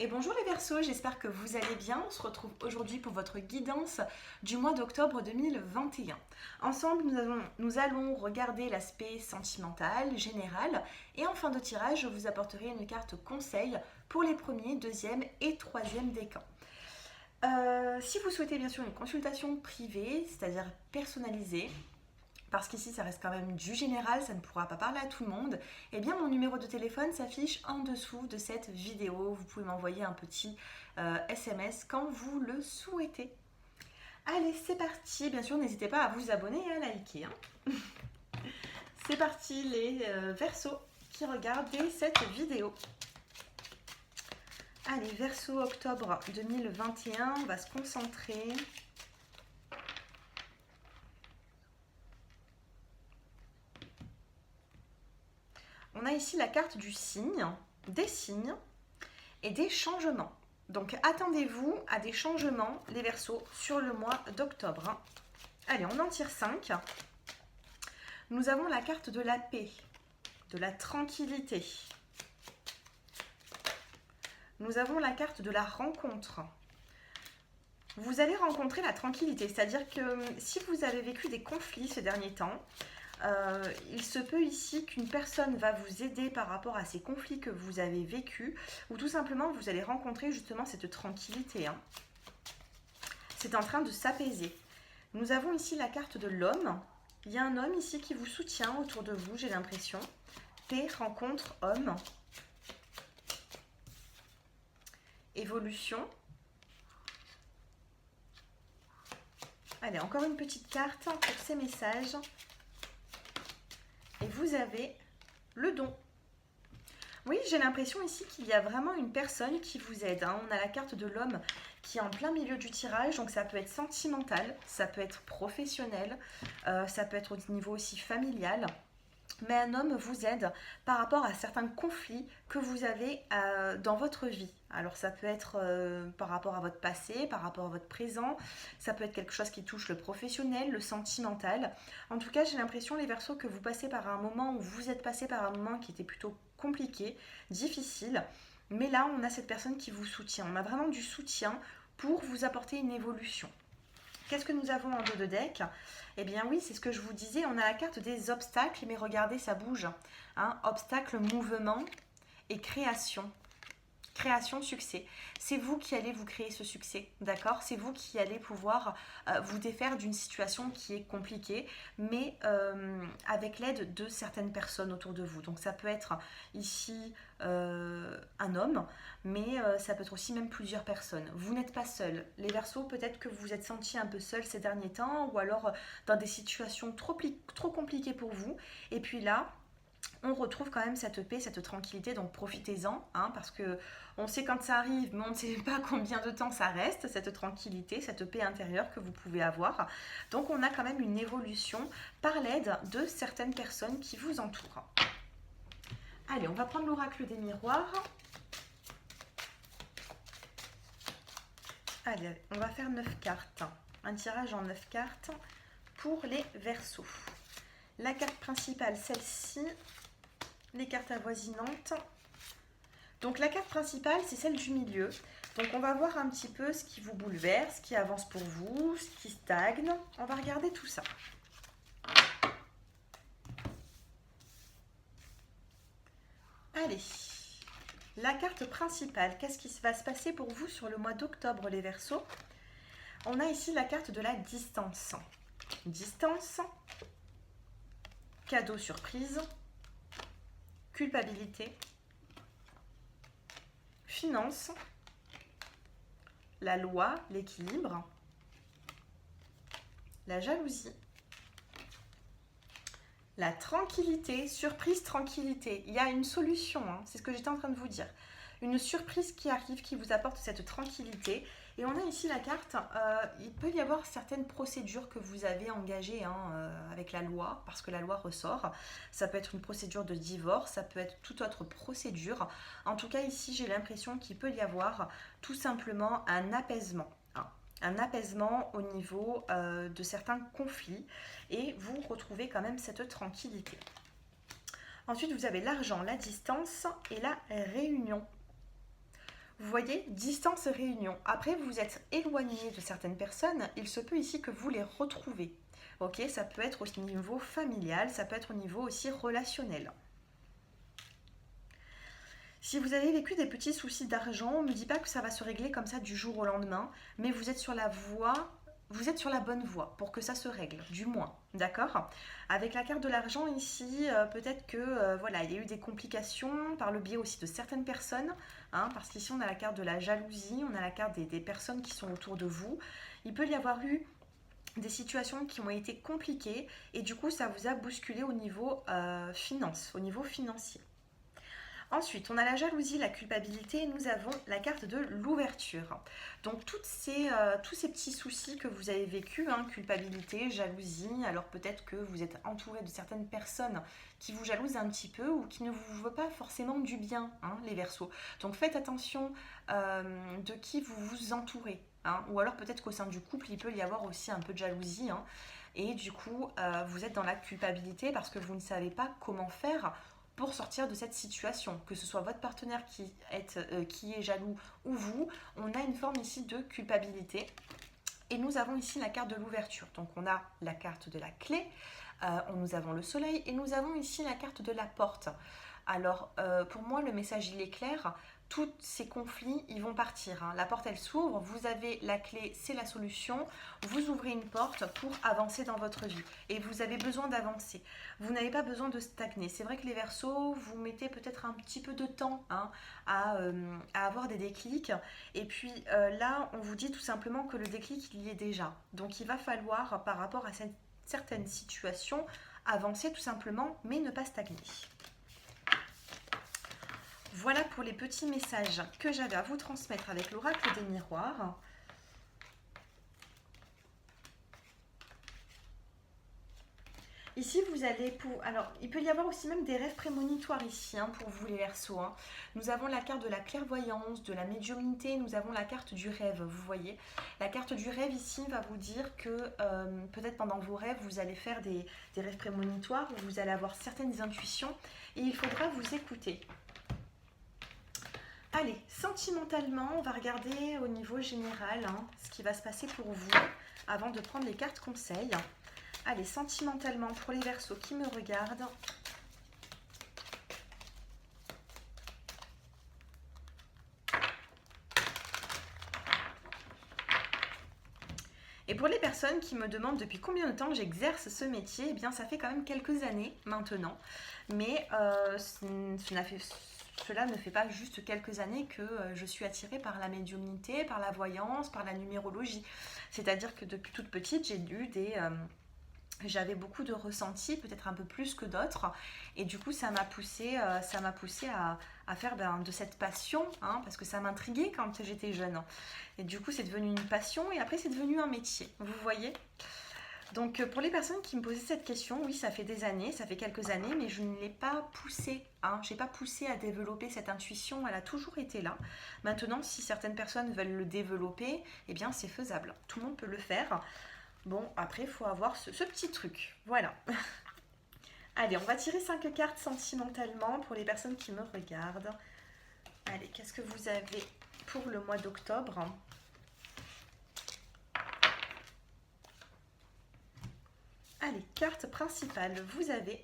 Et bonjour les Verseaux, j'espère que vous allez bien. On se retrouve aujourd'hui pour votre guidance du mois d'octobre 2021. Ensemble, nous allons regarder l'aspect sentimental, général, et en fin de tirage, je vous apporterai une carte conseil pour les premiers, deuxième et troisième décans. Si vous souhaitez bien sûr une consultation privée, c'est-à-dire personnalisée, parce qu'ici ça reste quand même du général, ça ne pourra pas parler à tout le monde, eh bien mon numéro de téléphone s'affiche en dessous de cette vidéo. Vous pouvez m'envoyer un petit SMS quand vous le souhaitez. Allez, c'est parti. Bien sûr, n'hésitez pas à vous abonner et à liker. C'est parti les Verseaux qui regardaient cette vidéo. Allez, Verseau octobre 2021, on va se concentrer. On a ici la carte du signe, des signes et des changements. Donc attendez-vous à des changements, les Verseaux, sur le mois d'octobre. Allez, on en tire 5. Nous avons la carte de la paix, de la tranquillité. Nous avons la carte de la rencontre. Vous allez rencontrer la tranquillité, c'est-à-dire que si vous avez vécu des conflits ces derniers temps, il se peut ici qu'une personne va vous aider par rapport à ces conflits que vous avez vécus, ou tout simplement vous allez rencontrer justement cette tranquillité. C'est en train de s'apaiser. Nous avons ici la carte de l'homme. Il y a un homme ici qui vous soutient autour de vous, j'ai l'impression. Paix, rencontre, homme. Évolution. Allez, encore une petite carte pour ces messages. Et vous avez le don. Oui, j'ai l'impression ici qu'il y a vraiment une personne qui vous aide. On a la carte de l'homme qui est en plein milieu du tirage, donc ça peut être sentimental, ça peut être professionnel, ça peut être au niveau aussi familial. Mais un homme vous aide par rapport à certains conflits que vous avez dans votre vie. Alors ça peut être par rapport à votre passé, par rapport à votre présent, ça peut être quelque chose qui touche le professionnel, le sentimental. En tout cas, j'ai l'impression, les Verseaux, que vous passez par un moment, ou vous êtes passé par un moment qui était plutôt compliqué, difficile. Mais là, on a cette personne qui vous soutient. On a vraiment du soutien pour vous apporter une évolution. Qu'est-ce que nous avons en dos de deck? Eh bien oui, c'est ce que je vous disais, on a la carte des obstacles, mais regardez, ça bouge. Obstacle, mouvement et création. Création, succès. C'est vous qui allez vous créer ce succès, d'accord? C'est vous qui allez pouvoir vous défaire d'une situation qui est compliquée, mais avec l'aide de certaines personnes autour de vous. Donc ça peut être ici un homme, mais ça peut être aussi même plusieurs personnes. Vous n'êtes pas seul. Les Verseaux, peut-être que vous vous êtes sentis un peu seul ces derniers temps, ou alors dans des situations trop compliquées pour vous. Et puis là, on retrouve quand même cette paix, cette tranquillité, donc profitez-en, parce que on sait quand ça arrive, mais on ne sait pas combien de temps ça reste, cette tranquillité, cette paix intérieure que vous pouvez avoir. Donc on a quand même une évolution par l'aide de certaines personnes qui vous entourent. Allez, on va prendre l'oracle des miroirs. Allez, on va faire 9 cartes. Un tirage en 9 cartes pour les Verseaux. La carte principale, celle-ci. Les cartes avoisinantes. Donc la carte principale, c'est celle du milieu. Donc on va voir un petit peu ce qui vous bouleverse, ce qui avance pour vous, ce qui stagne. On va regarder tout ça. Allez, la carte principale, qu'est-ce qui va se passer pour vous sur le mois d'octobre, les Verseaux? On a ici la carte de la distance. Distance, cadeau surprise, culpabilité, finance, la loi, l'équilibre, la jalousie, la tranquillité, surprise, tranquillité. Il y a une solution, c'est ce que j'étais en train de vous dire. Une surprise qui arrive, qui vous apporte cette tranquillité. Et on a ici la carte, il peut y avoir certaines procédures que vous avez engagées avec la loi, parce que la loi ressort. Ça peut être une procédure de divorce, ça peut être toute autre procédure. En tout cas, ici, j'ai l'impression qu'il peut y avoir tout simplement un apaisement. Un apaisement au niveau de certains conflits, et vous retrouvez quand même cette tranquillité. Ensuite, vous avez l'argent, la distance et la réunion. Vous voyez, distance et réunion. Après, vous êtes éloigné de certaines personnes, il se peut ici que vous les retrouvez. Ok, ça peut être au niveau familial, ça peut être au niveau aussi relationnel. Si vous avez vécu des petits soucis d'argent, on ne me dit pas que ça va se régler comme ça du jour au lendemain, mais vous êtes sur la voie, vous êtes sur la bonne voie pour que ça se règle, du moins, d'accord? Avec la carte de l'argent ici, peut-être que voilà, il y a eu des complications par le biais aussi de certaines personnes, hein, parce qu'ici on a la carte de la jalousie, on a la carte des personnes qui sont autour de vous. Il peut y avoir eu des situations qui ont été compliquées et du coup ça vous a bousculé au niveau finance, au niveau financier. Ensuite, on a la jalousie, la culpabilité et nous avons la carte de l'ouverture. Donc tous ces petits soucis que vous avez vécus, hein, culpabilité, jalousie, alors peut-être que vous êtes entouré de certaines personnes qui vous jalousent un petit peu ou qui ne vous veulent pas forcément du bien, hein, les Verseaux. Donc faites attention de qui vous vous entourez. Hein, ou alors peut-être qu'au sein du couple, il peut y avoir aussi un peu de jalousie. Hein, et du coup, vous êtes dans la culpabilité parce que vous ne savez pas comment faire pour sortir de cette situation, que ce soit votre partenaire qui est jaloux ou vous, on a une forme ici de culpabilité. Et nous avons ici la carte de l'ouverture. Donc on a la carte de la clé, nous avons le soleil et nous avons ici la carte de la porte. Alors pour moi le message il est clair, tous ces conflits ils vont partir. Hein. La porte elle s'ouvre, vous avez la clé, c'est la solution, vous ouvrez une porte pour avancer dans votre vie et vous avez besoin d'avancer. Vous n'avez pas besoin de stagner. C'est vrai que les Verseaux, vous mettez peut-être un petit peu de temps hein, à avoir des déclics et puis là on vous dit tout simplement que le déclic il y est déjà. Donc il va falloir par rapport à cette certaines situations avancer tout simplement mais ne pas stagner. Voilà pour les petits messages que j'avais à vous transmettre avec l'oracle des miroirs. Ici, vous allez pour... Alors, il peut y avoir aussi même des rêves prémonitoires ici, hein, pour vous les Verseaux. Hein. Nous avons la carte de la clairvoyance, de la médiumnité, nous avons la carte du rêve, vous voyez. La carte du rêve ici va vous dire que peut-être pendant vos rêves, vous allez faire des rêves prémonitoires, où vous allez avoir certaines intuitions, et il faudra vous écouter. Allez, sentimentalement, on va regarder au niveau général hein, ce qui va se passer pour vous avant de prendre les cartes conseils. Allez, sentimentalement, pour les Verseaux qui me regardent. Et pour les personnes qui me demandent depuis combien de temps j'exerce ce métier, eh bien ça fait quand même quelques années maintenant. Mais cela ne fait pas juste quelques années que je suis attirée par la médiumnité, par la voyance, par la numérologie. C'est-à-dire que depuis toute petite, j'avais beaucoup de ressentis, peut-être un peu plus que d'autres, et du coup ça m'a poussé à faire de cette passion, hein, parce que ça m'intriguait quand j'étais jeune. Et du coup c'est devenu une passion, et après c'est devenu un métier, vous voyez. Donc pour les personnes qui me posaient cette question, oui ça fait des années, ça fait quelques années, mais je ne l'ai pas poussée, hein, je n'ai pas poussé à développer cette intuition, elle a toujours été là. Maintenant si certaines personnes veulent le développer, eh bien c'est faisable, tout le monde peut le faire. Bon, après, il faut avoir ce petit truc. Voilà. Allez, on va tirer 5 cartes sentimentalement pour les personnes qui me regardent. Allez, qu'est-ce que vous avez pour le mois d'octobre ? Allez, carte principale, vous avez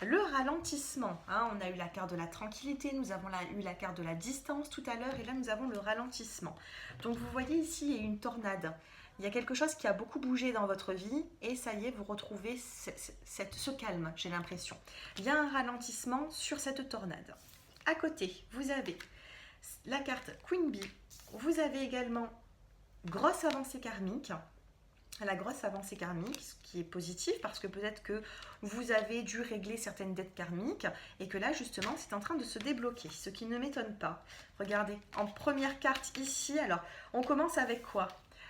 le ralentissement. Hein, on a eu la carte de la tranquillité, nous avons eu la carte de la distance tout à l'heure, et là nous avons le ralentissement. Donc vous voyez ici, il y a une tornade. Il y a quelque chose qui a beaucoup bougé dans votre vie et ça y est, vous retrouvez ce calme, j'ai l'impression. Il y a un ralentissement sur cette tornade. À côté, vous avez la carte Queen Bee. Vous avez également grosse avancée karmique. La grosse avancée karmique, ce qui est positif parce que peut-être que vous avez dû régler certaines dettes karmiques et que là justement c'est en train de se débloquer, ce qui ne m'étonne pas. Regardez, en première carte ici, alors on commence avec quoi ?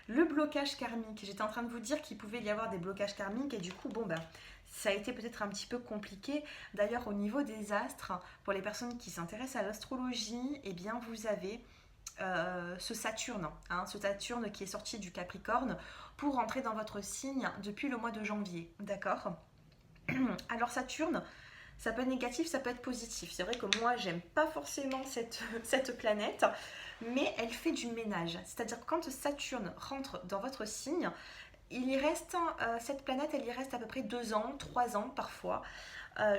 Le blocage karmique. J'étais en train de vous dire qu'il pouvait y avoir des blocages karmiques et du coup, bon ben, ça a été peut-être un petit peu compliqué. D'ailleurs, au niveau des astres, pour les personnes qui s'intéressent à l'astrologie, eh bien, vous avez ce Saturne qui est sorti du Capricorne pour rentrer dans votre signe depuis le mois de janvier. D'accord ? Alors Saturne, Ça peut être négatif, ça peut être positif. C'est vrai que moi, j'aime pas forcément cette planète, mais elle fait du ménage. C'est-à-dire que quand Saturne rentre dans votre signe, il y reste, cette planète, elle y reste à peu près 2 ans, 3 ans parfois.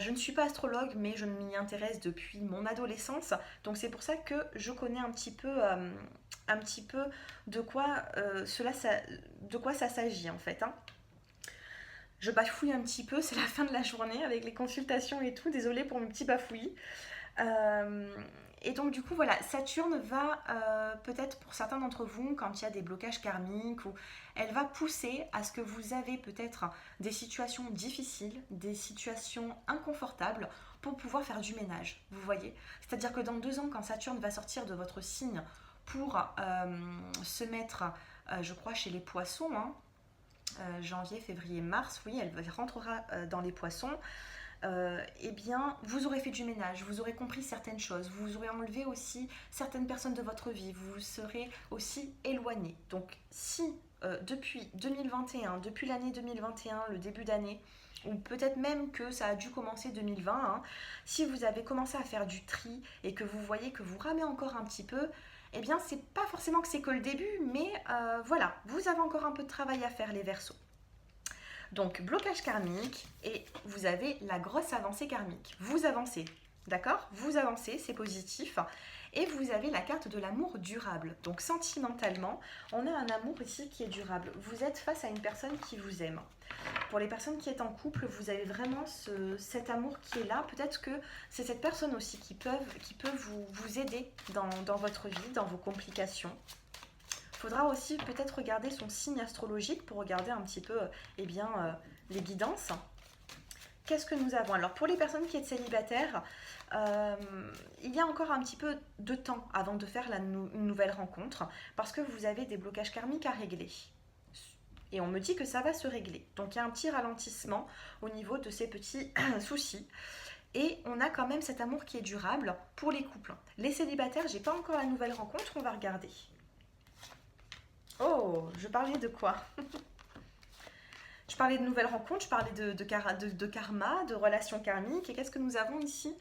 Je ne suis pas astrologue, mais je m'y intéresse depuis mon adolescence. Donc c'est pour ça que je connais un petit peu de quoi, de quoi ça s'agit en fait, hein. Je bafouille un petit peu, c'est la fin de la journée avec les consultations et tout. Désolée pour mes petits bafouillis. Euh, et donc du coup voilà, Saturne va peut-être pour certains d'entre vous, quand il y a des blocages karmiques, ou elle va pousser à ce que vous avez peut-être des situations difficiles, des situations inconfortables pour pouvoir faire du ménage, vous voyez. C'est-à-dire que dans 2 ans, quand Saturne va sortir de votre signe pour se mettre, je crois, chez les poissons, hein, janvier, février, mars, oui, elle rentrera dans les poissons. Eh bien, vous aurez fait du ménage, vous aurez compris certaines choses, vous aurez enlevé aussi certaines personnes de votre vie, vous serez aussi éloigné. Donc, si depuis 2021, depuis l'année 2021, le début d'année, ou peut-être même que ça a dû commencer 2020, hein, si vous avez commencé à faire du tri et que vous voyez que vous ramez encore un petit peu, eh bien, c'est pas forcément que c'est que le début, mais voilà, vous avez encore un peu de travail à faire, les Verseaux. Donc, blocage karmique et vous avez la grosse avancée karmique. Vous avancez, d'accord? Vous avancez, c'est positif. Et vous avez la carte de l'amour durable. Donc, sentimentalement, on a un amour ici qui est durable. Vous êtes face à une personne qui vous aime. Pour les personnes qui sont en couple, vous avez vraiment cet amour qui est là. Peut-être que c'est cette personne aussi qui peut vous aider dans votre vie, dans vos complications. Il faudra aussi peut-être regarder son signe astrologique pour regarder un petit peu les guidances. Qu'est-ce que nous avons? Alors pour les personnes qui sont célibataires, il y a encore un petit peu de temps avant de faire une nouvelle rencontre parce que vous avez des blocages karmiques à régler. Et on me dit que ça va se régler. Donc il y a un petit ralentissement au niveau de ces petits soucis. Et on a quand même cet amour qui est durable pour les couples. Les célibataires, j'ai pas encore la nouvelle rencontre, on va regarder. Oh, je parlais de quoi? Je parlais de nouvelles rencontres, je parlais de karma, de relations karmiques. Et qu'est-ce que nous avons ici?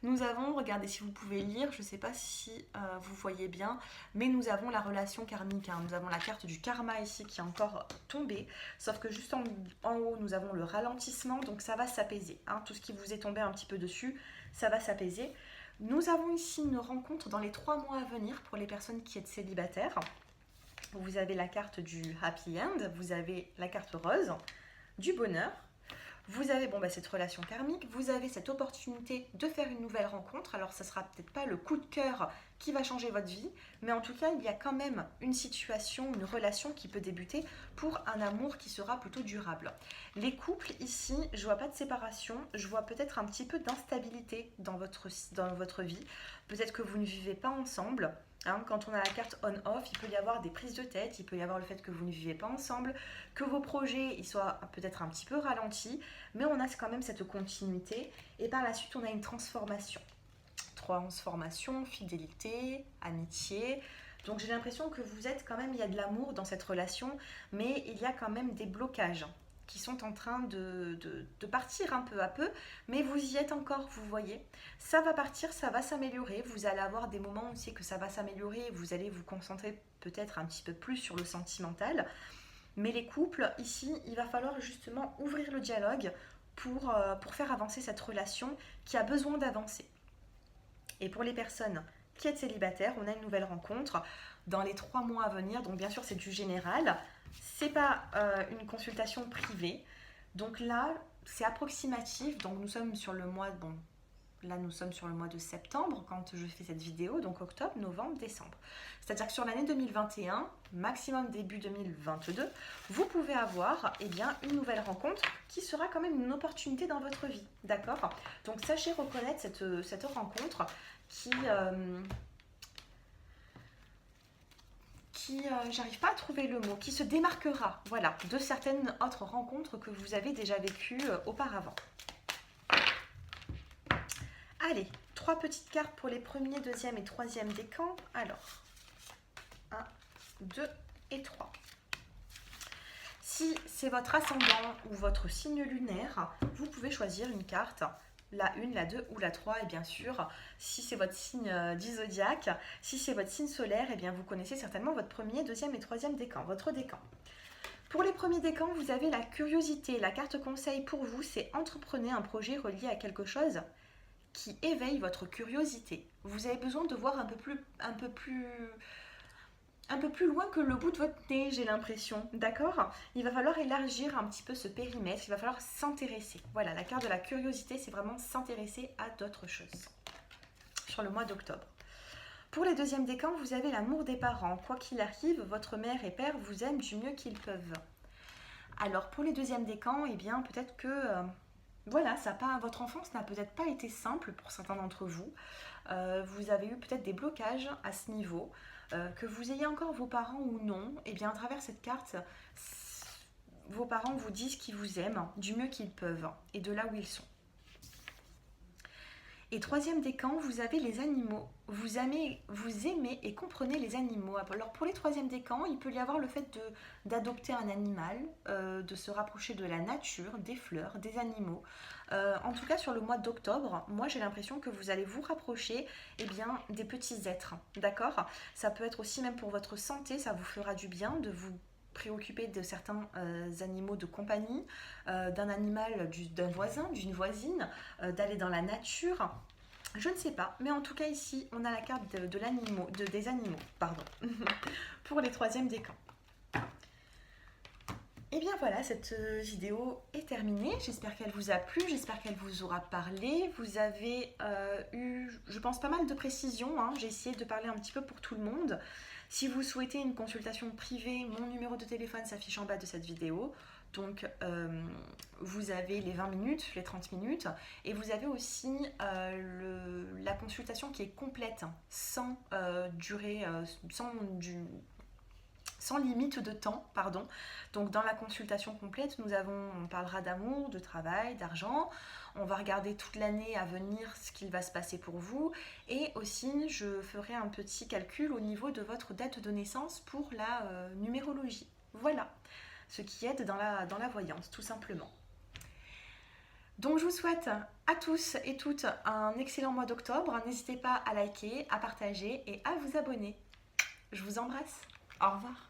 Nous avons, regardez si vous pouvez lire, je ne sais pas si vous voyez bien, mais nous avons la relation karmique, hein. Nous avons la carte du karma ici qui est encore tombée, sauf que juste en haut, nous avons le ralentissement, donc ça va s'apaiser, hein. Tout ce qui vous est tombé un petit peu dessus, ça va s'apaiser. Nous avons ici une rencontre dans les 3 mois à venir pour les personnes qui sont célibataires. Vous avez la carte du happy end, vous avez la carte rose, du bonheur. Vous avez cette relation karmique, vous avez cette opportunité de faire une nouvelle rencontre. Alors ça sera peut-être pas le coup de cœur qui va changer votre vie, mais en tout cas il y a quand même une situation, une relation qui peut débuter pour un amour qui sera plutôt durable. Les couples ici, je vois pas de séparation, je vois peut-être un petit peu d'instabilité dans votre vie. Peut-être que vous ne vivez pas ensemble. Hein, quand on a la carte on-off, il peut y avoir des prises de tête, il peut y avoir le fait que vous ne vivez pas ensemble, que vos projets ils soient peut-être un petit peu ralentis, mais on a quand même cette continuité et par la suite on a une transformation. Transformation, fidélité, amitié. Donc j'ai l'impression que vous êtes quand même, il y a de l'amour dans cette relation, mais il y a quand même des blocages qui sont en train de partir un peu à peu, mais vous y êtes encore, vous voyez. Ça va partir, ça va s'améliorer, vous allez avoir des moments aussi que ça va s'améliorer, vous allez vous concentrer peut-être un petit peu plus sur le sentimental, mais les couples, ici, il va falloir justement ouvrir le dialogue pour faire avancer cette relation qui a besoin d'avancer. Et pour les personnes qui sont célibataires, on a une nouvelle rencontre dans les 3 mois à venir, donc bien sûr c'est du général, c'est pas une consultation privée, donc là c'est approximatif, donc nous sommes sur le mois, là nous sommes sur le mois de septembre quand je fais cette vidéo, donc octobre, novembre, décembre. C'est-à-dire que sur l'année 2021, maximum début 2022, vous pouvez avoir une nouvelle rencontre qui sera quand même une opportunité dans votre vie, d'accord? Donc sachez reconnaître cette rencontre qui j'arrive pas à trouver le mot, qui se démarquera, voilà, de certaines autres rencontres que vous avez déjà vécues auparavant. Allez, 3 petites cartes pour les premiers, deuxième et troisième décans. Alors, 1, 2 et 3. Si c'est votre ascendant ou votre signe lunaire, vous pouvez choisir une carte la 1, la 2 ou la 3. Et bien sûr, si c'est votre signe du zodiaque, si c'est votre signe solaire, et bien vous connaissez certainement votre premier, deuxième et troisième décan, votre décan. Pour les premiers décans, vous avez la curiosité. La carte conseil pour vous, c'est entreprenez un projet relié à quelque chose qui éveille votre curiosité. Vous avez besoin de voir un peu plus loin que le bout de votre nez, j'ai l'impression. D'accord? Il va falloir élargir un petit peu ce périmètre, il va falloir s'intéresser. Voilà, la carte de la curiosité, c'est vraiment s'intéresser à d'autres choses sur le mois d'octobre. Pour les deuxièmes décans, vous avez l'amour des parents. Quoi qu'il arrive, votre mère et père vous aiment du mieux qu'ils peuvent. Alors pour les deuxièmes décans, eh bien peut-être que voilà, votre enfance n'a peut-être pas été simple pour certains d'entre vous. Vous avez eu peut-être des blocages à ce niveau. Que vous ayez encore vos parents ou non, et bien à travers cette carte, vos parents vous disent qu'ils vous aiment du mieux qu'ils peuvent et de là où ils sont. Et troisième décan, vous avez les animaux. Vous aimez et comprenez les animaux. Alors pour les troisième décans, il peut y avoir le fait d'adopter un animal, de se rapprocher de la nature, des fleurs, des animaux. En tout cas sur le mois d'octobre, moi j'ai l'impression que vous allez vous rapprocher des petits êtres. D'accord? Ça peut être aussi même pour votre santé, ça vous fera du bien de vous préoccuper de certains animaux de compagnie, d'un animal, d'un voisin, d'une voisine, d'aller dans la nature. Je ne sais pas, mais en tout cas ici, on a la carte des animaux, pardon, pour les troisièmes décans. Et bien voilà, cette vidéo est terminée. J'espère qu'elle vous a plu, j'espère qu'elle vous aura parlé. Vous avez eu, je pense, pas mal de précisions. Hein. J'ai essayé de parler un petit peu pour tout le monde. Si vous souhaitez une consultation privée, mon numéro de téléphone s'affiche en bas de cette vidéo. Donc vous avez les 20 minutes, les 30 minutes et vous avez aussi la consultation qui est complète, sans durée, sans limite de temps, pardon. Donc dans la consultation complète, on parlera d'amour, de travail, d'argent. On va regarder toute l'année à venir ce qu'il va se passer pour vous. Et aussi, je ferai un petit calcul au niveau de votre date de naissance pour la numérologie. Voilà, ce qui aide dans la voyance, tout simplement. Donc je vous souhaite à tous et toutes un excellent mois d'octobre. N'hésitez pas à liker, à partager et à vous abonner. Je vous embrasse. Au revoir.